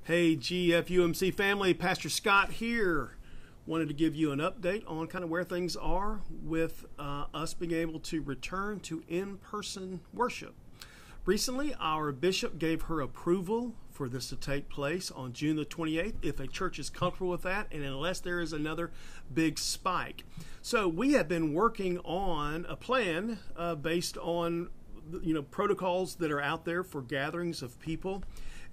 Hey, GFUMC family, Pastor Scott here. Wanted to give you an update on kind of where things are with us being able to return to in-person worship. Recently, our bishop gave her approval for this to take place on June the 28th, if a church is comfortable with that, and unless there is another big spike. So we have been working on a plan based on protocols that are out there for gatherings of people,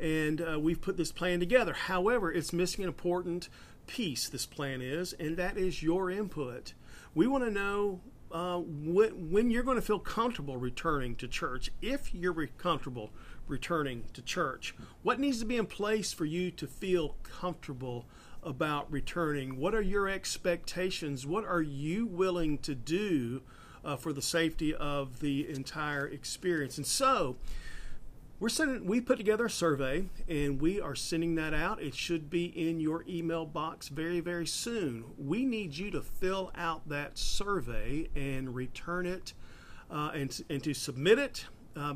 and we've put this plan together. However, it's missing an important piece, this plan is, and that is your input. We want to know when you're going to feel comfortable returning to church. If you're comfortable returning to church, what needs to be in place for you to feel comfortable about returning? What are your expectations? What are you willing to do for the safety of the entire experience? And so we put together a survey, and we are sending that out. It should be in your email box very, very soon. We need you to fill out that survey and return it and to submit it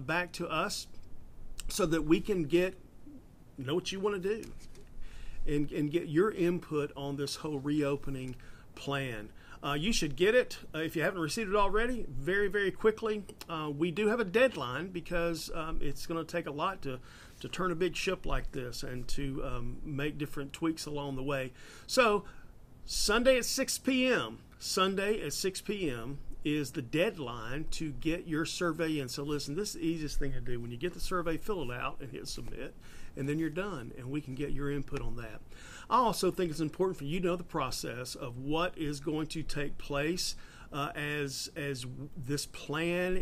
back to us so that we can know what you want to do and get your input on this whole reopening plan. You should get it, if you haven't received it already, very, very quickly. We do have a deadline because it's going to take a lot to turn a big ship like this and to make different tweaks along the way. So Sunday at 6 p.m. is the deadline to get your survey in. So listen, this is the easiest thing to do. When you get the survey, fill it out and hit submit, and then you're done, and we can get your input on that. I also think it's important for you to know the process of what is going to take place as this plan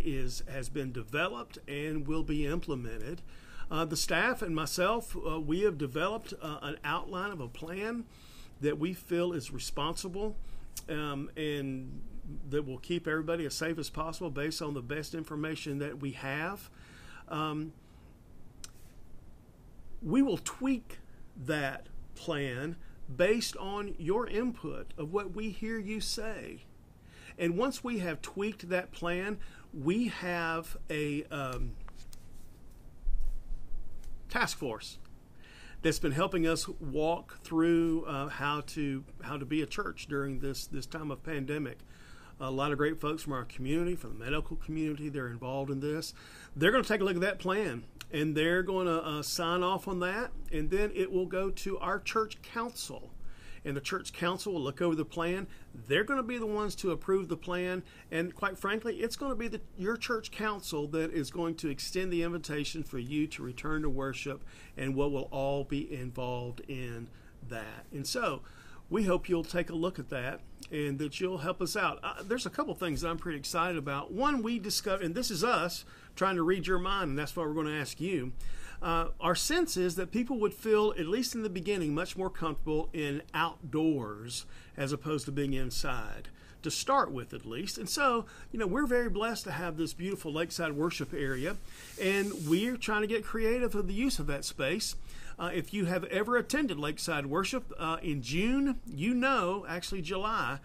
has been developed and will be implemented. The staff and myself, we have developed an outline of a plan that we feel is responsible and that will keep everybody as safe as possible based on the best information that we have. We will tweak that plan based on your input of what we hear you say. And once we have tweaked that plan, we have a task force that's been helping us walk through how to be a church during this time of pandemic. A lot of great folks from our community, from the medical community, they're involved in this. They're going to take a look at that plan, and they're going to sign off on that, and then it will go to our church council. And the church council will look over the plan. They're going to be the ones to approve the plan, and quite frankly, it's going to be your church council that is going to extend the invitation for you to return to worship, and what will all be involved in that. And so we hope you'll take a look at that and that you'll help us out. There's a couple things that I'm pretty excited about. One, we discovered, and this is us trying to read your mind, and that's what we're going to ask you. Our sense is that people would feel, at least in the beginning, much more comfortable in outdoors as opposed to being inside, to start with at least. And so, we're very blessed to have this beautiful lakeside worship area, and we're trying to get creative with the use of that space. If you have ever attended lakeside worship in June, actually July,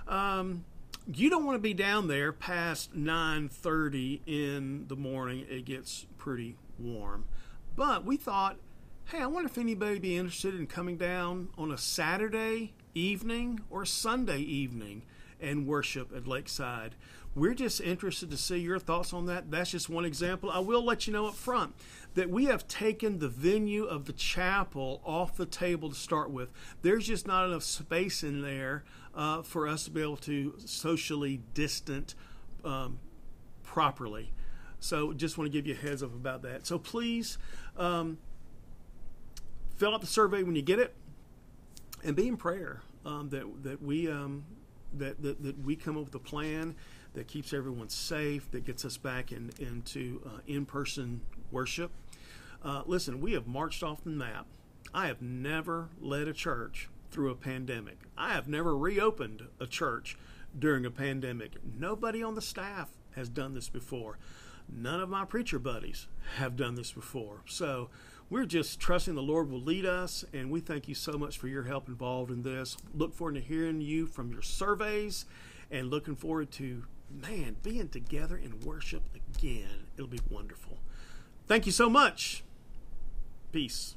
you don't want to be down there past 9:30 in the morning. It gets pretty warm. But we thought, hey, I wonder if anybody would be interested in coming down on a Saturday evening or Sunday evening and worship at Lakeside. We're just interested to see your thoughts on that. That's just one example. I will let you know up front that we have taken the venue of the chapel off the table to start with. There's just not enough space in there for us to be able to socially distant properly. So just want to give you a heads up about that. So please fill out the survey when you get it, and be in prayer that we come up with a plan that keeps everyone safe, that gets us back into in-person worship. Listen, we have marched off the map. I have never led a church through a pandemic. I have never reopened a church during a pandemic. Nobody on the staff has done this before. None of my preacher buddies have done this before. So we're just trusting the Lord will lead us, and we thank you so much for your help involved in this. Look forward to hearing you from your surveys, and looking forward to, being together in worship again. It'll be wonderful. Thank you so much. Peace.